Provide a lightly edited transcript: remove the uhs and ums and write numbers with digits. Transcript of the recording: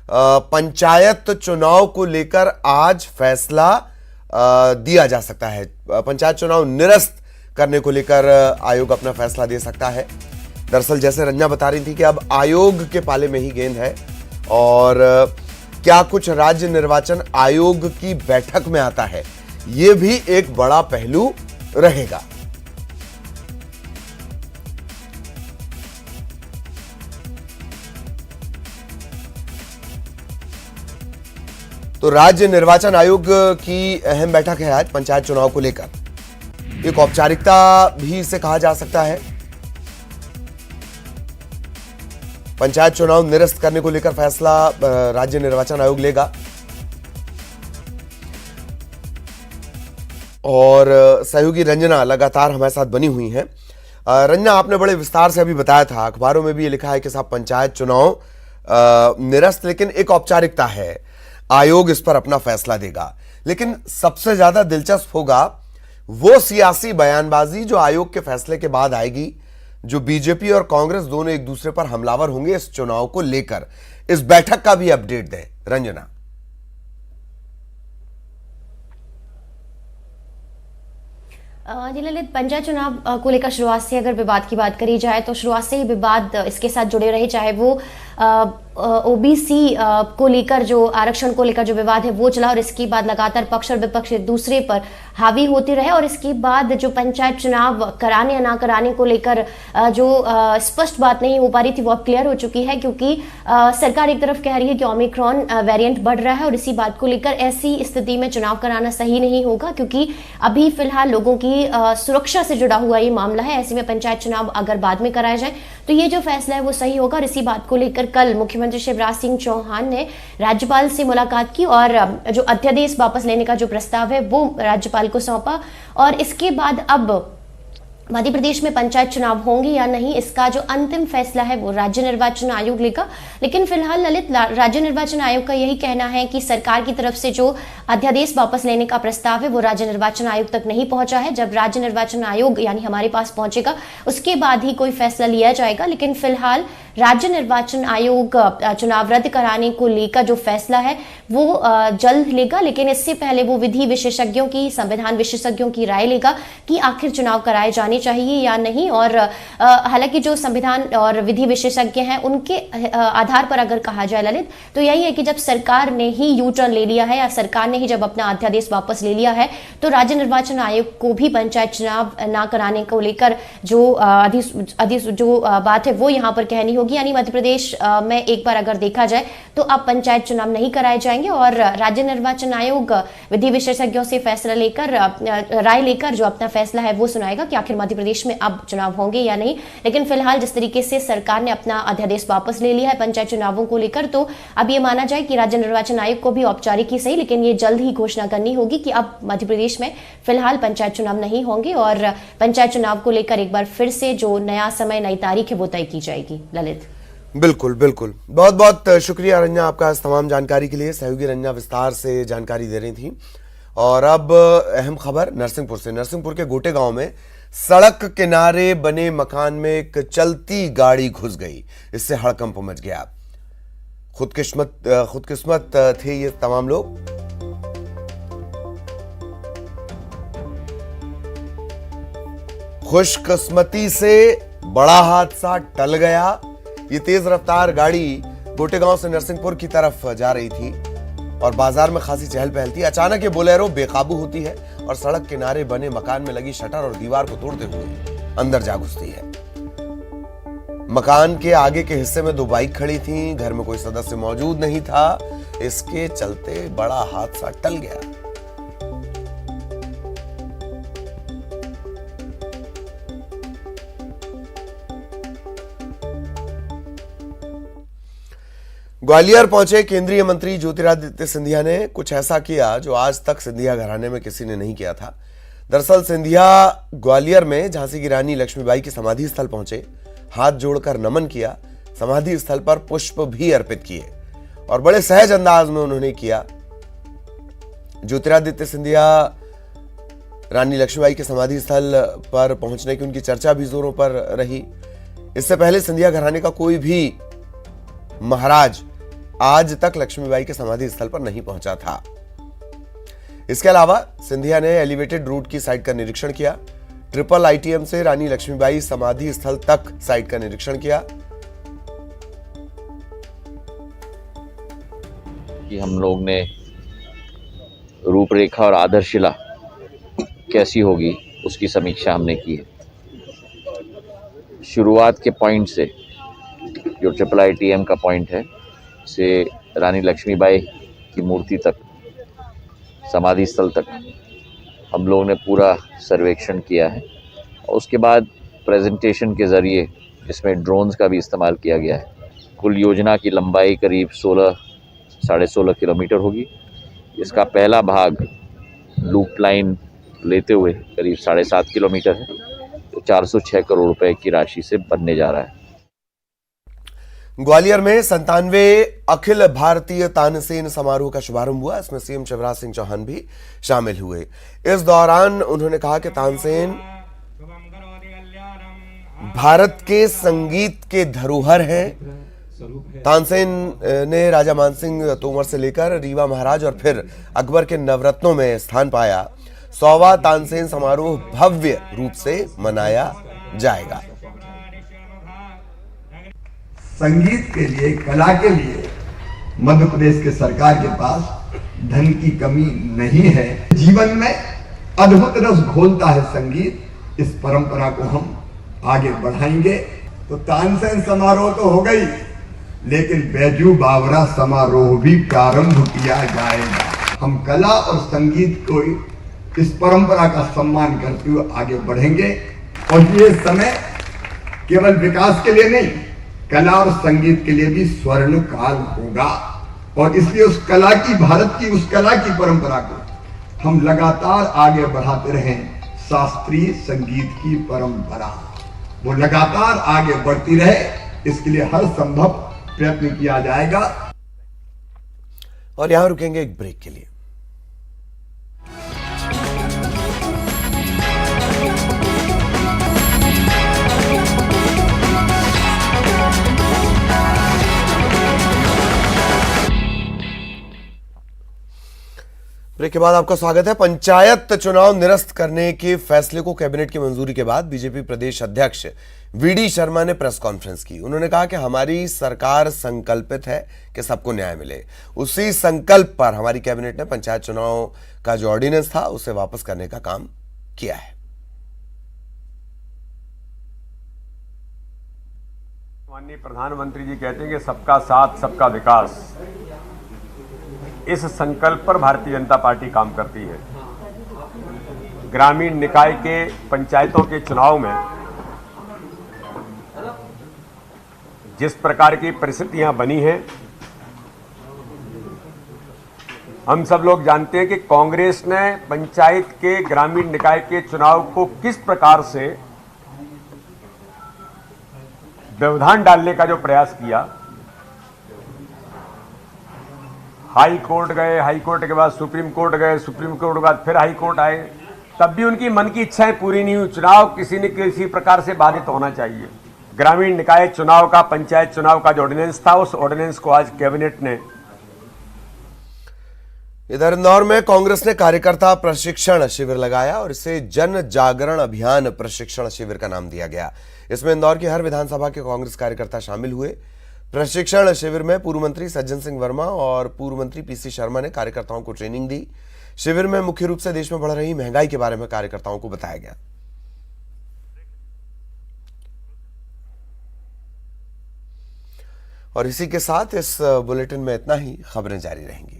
पंचायत चुनाव को लेकर आज फैसला दिया जा सकता है। पंचायत चुनाव निरस्त करने को लेकर आयोग अपना फैसला दे सकता है। दरअसल जैसे रंजना बता रही थी कि अब आयोग के पाले में ही गेंद है और क्या कुछ राज्य निर्वाचन आयोग की बैठक में आता है, यह भी एक बड़ा पहलू रहेगा। तो राज्य निर्वाचन आयोग की अहम बैठक है आज पंचायत चुनाव को लेकर। एक औपचारिकता भी इसे कहा जा सकता है। पंचायत चुनाव निरस्त करने को लेकर फैसला राज्य निर्वाचन आयोग लेगा और सहयोगी रंजना लगातार हमारे साथ बनी हुई हैं। रंजना, आपने बड़े विस्तार से अभी बताया था, अखबारों में भी ये लिखा है कि साहब पंचायत चुनाव निरस्त, लेकिन एक औपचारिकता है, आयोग इस पर अपना फैसला देगा। लेकिन सबसे ज्यादा दिलचस्प होगा वो सियासी बयानबाजी जो आयोग के फैसले के बाद आएगी, जो बीजेपी और कांग्रेस दोनों एक दूसरे पर हमलावर होंगे इस चुनाव को लेकर। इस बैठक का भी अपडेट दें रंजना। जी ललित, पंचायत चुनाव को लेकर शुरुआत से अगर विवाद की बात करी जाए तो शुरुआत से ही विवाद इसके साथ जुड़े रहे, चाहे वो ओबीसी को लेकर जो आरक्षण को लेकर जो विवाद है वो चला और इसके बाद लगातार पक्ष और विपक्ष एक दूसरे पर हावी होते रहे और इसके बाद जो पंचायत चुनाव कराने या ना कराने को लेकर जो स्पष्ट बात नहीं हो पा रही थी वो अब क्लियर हो चुकी है, क्योंकि सरकार एक तरफ कह रही है कि ओमिक्रॉन वेरिएंट बढ़ रहा है और इसी बात को लेकर ऐसी स्थिति में चुनाव कराना सही नहीं होगा, क्योंकि अभी फिलहाल लोगों की सुरक्षा से जुड़ा हुआ ये मामला है। ऐसे में पंचायत चुनाव अगर बाद में कराया जाए तो ये जो फैसला है वो सही होगा और इसी बात को लेकर कल मुख्यमंत्री शिवराज सिंह चौहान ने राज्यपाल से मुलाकात की और जो अध्यादेश वापस लेने का जो प्रस्ताव है वो राज्यपाल को सौंपा और इसके बाद अब मध्य प्रदेश में पंचायत चुनाव होंगे या नहीं इसका जो अंतिम फैसला है वो राज्य निर्वाचन आयोग लेगा। लेकिन फिलहाल ललित, राज्य निर्वाचन आयोग का यही कहना है कि सरकार की तरफ से जो अध्यादेश वापस लेने का प्रस्ताव है वो राज्य निर्वाचन आयोग तक नहीं पहुंचा है। जब राज्य निर्वाचन आयोग यानी हमारे पास पहुंचेगा उसके बाद ही कोई फैसला लिया जाएगा। लेकिन फिलहाल राज्य निर्वाचन आयोग चुनाव रद्द कराने को लेकर जो फैसला है वो जल्द लेगा, लेकिन इससे पहले वो विधि विशेषज्ञों की, संविधान विशेषज्ञों की राय लेगा कि आखिर चुनाव कराए जाने चाहिए या नहीं। और हालांकि जो संविधान और विधि विशेषज्ञ हैं उनके आधार पर अगर कहा जाए ललित, तो यही है कि जब सरकार ने ही यू टर्न ले लिया है या सरकार ने ही जब अपना अध्यादेश वापस ले लिया है तो राज्य निर्वाचन आयोग को भी पंचायत चुनाव ना कराने को लेकर जो जो बात है वो यहाँ पर कहनी होगी। यानी मध्य प्रदेश में एक बार अगर देखा जाए तो अब पंचायत चुनाव नहीं कराए जाएंगे और राज्य निर्वाचन आयोग विधि विशेषज्ञों से फैसला लेकर, राय लेकर जो अपना फैसला है वो सुनाएगा कि आखिर मध्य प्रदेश में अब चुनाव होंगे या नहीं। लेकिन फिलहाल जिस तरीके से सरकार ने अपना अध्यादेश वापस ले लिया है पंचायत चुनावों को लेकर, तो अब ये माना जाए कि राज्य निर्वाचन आयोग को भी औपचारिक ही सही लेकिन ये जल्द ही घोषणा करनी होगी कि अब मध्य प्रदेश में फिलहाल पंचायत चुनाव नहीं होंगे और पंचायत चुनाव को लेकर एक बार फिर से जो नया समय, नई तारीख है वो तय की जाएगी। ललित, बिल्कुल बिल्कुल, बहुत बहुत शुक्रिया रंजना आपका इस तमाम जानकारी के लिए। सहयोगी रंजना विस्तार से जानकारी दे रही थी। और अब अहम खबर नरसिंहपुर से। नरसिंहपुर के गोटे गांव में सड़क किनारे बने मकान में एक चलती गाड़ी घुस गई, इससे हड़कंप मच गया। खुदकिस्मत थे ये तमाम लोग। खुशकिस्मती से बड़ा हादसा टल गया। ये तेज रफ्तार गाड़ी गोटेगांव से नरसिंहपुर की तरफ जा रही थी और बाजार में खासी चहल पहल थी। अचानक ये बोलेरो बेकाबू होती है और सड़क किनारे बने मकान में लगी शटर और दीवार को तोड़ते हुए अंदर जा घुसती है। मकान के आगे के हिस्से में 2 बाइक खड़ी थीं, घर में कोई सदस्य मौजूद नहीं था। इसके चलते बड़ा हादसा टल गया। ग्वालियर पहुंचे केंद्रीय मंत्री ज्योतिरादित्य सिंधिया ने कुछ ऐसा किया जो आज तक सिंधिया घराने में किसी ने नहीं किया था। दरअसल सिंधिया ग्वालियर में झांसी की रानी लक्ष्मीबाई की समाधि स्थल पहुंचे, हाथ जोड़कर नमन किया, समाधि स्थल पर पुष्प भी अर्पित किए और बड़े सहज अंदाज में उन्होंने किया। ज्योतिरादित्य सिंधिया रानी लक्ष्मीबाई के समाधि स्थल पर पहुंचने की उनकी चर्चा भी जोरों पर रही। इससे पहले सिंधिया घराने का कोई भी महाराज आज तक लक्ष्मीबाई के समाधि स्थल पर नहीं पहुंचा था। इसके अलावा सिंधिया ने एलिवेटेड रूट की साइट का निरीक्षण किया। ट्रिपल आईटीएम से रानी लक्ष्मीबाई समाधि स्थल तक साइट का निरीक्षण किया। कि हम लोग ने रूपरेखा और आधारशिला कैसी होगी उसकी समीक्षा हमने की है। शुरुआत के पॉइंट से जो ट्रिपल आईटीएम का पॉइंट है से रानी लक्ष्मीबाई की मूर्ति तक, समाधि स्थल तक हम लोगों ने पूरा सर्वेक्षण किया है। और उसके बाद प्रेजेंटेशन के ज़रिए इसमें ड्रोन्स का भी इस्तेमाल किया गया है। कुल योजना की लंबाई करीब 16.5 किलोमीटर होगी। इसका पहला भाग लूप लाइन लेते हुए करीब 7.5 किलोमीटर है, तो 406 करोड़ रुपए की राशि से बनने जा रहा है। ग्वालियर में 97वें अखिल भारतीय तानसेन समारोह का शुभारंभ हुआ। इसमें सीएम शिवराज सिंह चौहान भी शामिल हुए। इस दौरान उन्होंने कहा कि तानसेन भारत के संगीत के धरोहर हैं। तानसेन ने राजा मानसिंह तोमर से लेकर रीवा महाराज और फिर अकबर के नवरत्नों में स्थान पाया। 100वां तानसेन समारोह भव्य रूप से मनाया जाएगा। संगीत के लिए, कला के लिए मध्य प्रदेश के सरकार के पास धन की कमी नहीं है। जीवन में अद्भुत रस घोलता है संगीत। इस परंपरा को हम आगे बढ़ाएंगे। तो तानसेन समारोह तो हो गई, लेकिन बैजू बावरा समारोह भी प्रारंभ किया जाएगा। हम कला और संगीत को इस परंपरा का सम्मान करते हुए आगे बढ़ेंगे। और ये समय केवल विकास के लिए नहीं, कला और संगीत के लिए भी स्वर्ण काल होगा। और इसलिए उस कला की, भारत की उस कला की परंपरा को हम लगातार आगे बढ़ाते रहें। शास्त्रीय संगीत की परंपरा वो लगातार आगे बढ़ती रहे, इसके लिए हर संभव प्रयत्न किया जाएगा। और यहां रुकेंगे एक ब्रेक के लिए। ब्रेक के बाद आपका स्वागत है। पंचायत चुनाव निरस्त करने के फैसले को कैबिनेट की मंजूरी के बाद बीजेपी प्रदेश अध्यक्ष वीडी शर्मा ने प्रेस कॉन्फ्रेंस की। उन्होंने कहा कि हमारी सरकार संकल्पित है कि सबको न्याय मिले। उसी संकल्प पर हमारी कैबिनेट ने पंचायत चुनाव का जो ऑर्डिनेंस था उसे वापस करने का काम किया है। माननीय प्रधानमंत्री जी कहते हैं कि सबका साथ सबका विकास, इस संकल्प पर भारतीय जनता पार्टी काम करती है। ग्रामीण निकाय के पंचायतों के चुनाव में जिस प्रकार की परिस्थितियां बनी हैं, हम सब लोग जानते हैं कि कांग्रेस ने पंचायत के, ग्रामीण निकाय के चुनाव को किस प्रकार से व्यवधान डालने का जो प्रयास किया। हाई कोर्ट गए, हाई कोर्ट के बाद सुप्रीम कोर्ट गए, सुप्रीम कोर्ट के बाद फिर हाई कोर्ट आए, तब भी उनकी मन की इच्छाएं पूरी नहीं हुई। चुनाव किसी न किसी प्रकार से बाधित होना चाहिए। ग्रामीण निकाय चुनाव का, पंचायत चुनाव का जो ऑर्डिनेंस था, उस ऑर्डिनेंस को आज कैबिनेट ने। इधर इंदौर में कांग्रेस ने कार्यकर्ता प्रशिक्षण शिविर लगाया और इसे जन जागरण अभियान प्रशिक्षण शिविर का नाम दिया गया। इसमें इंदौर की हर विधानसभा के कांग्रेस कार्यकर्ता शामिल हुए। प्रशिक्षण शिविर में पूर्व मंत्री सज्जन सिंह वर्मा और पूर्व मंत्री पीसी शर्मा ने कार्यकर्ताओं को ट्रेनिंग दी। शिविर में मुख्य रूप से देश में बढ़ रही महंगाई के बारे में कार्यकर्ताओं को बताया गया। और इसी के साथ इस बुलेटिन में इतना ही। खबरें जारी रहेंगी।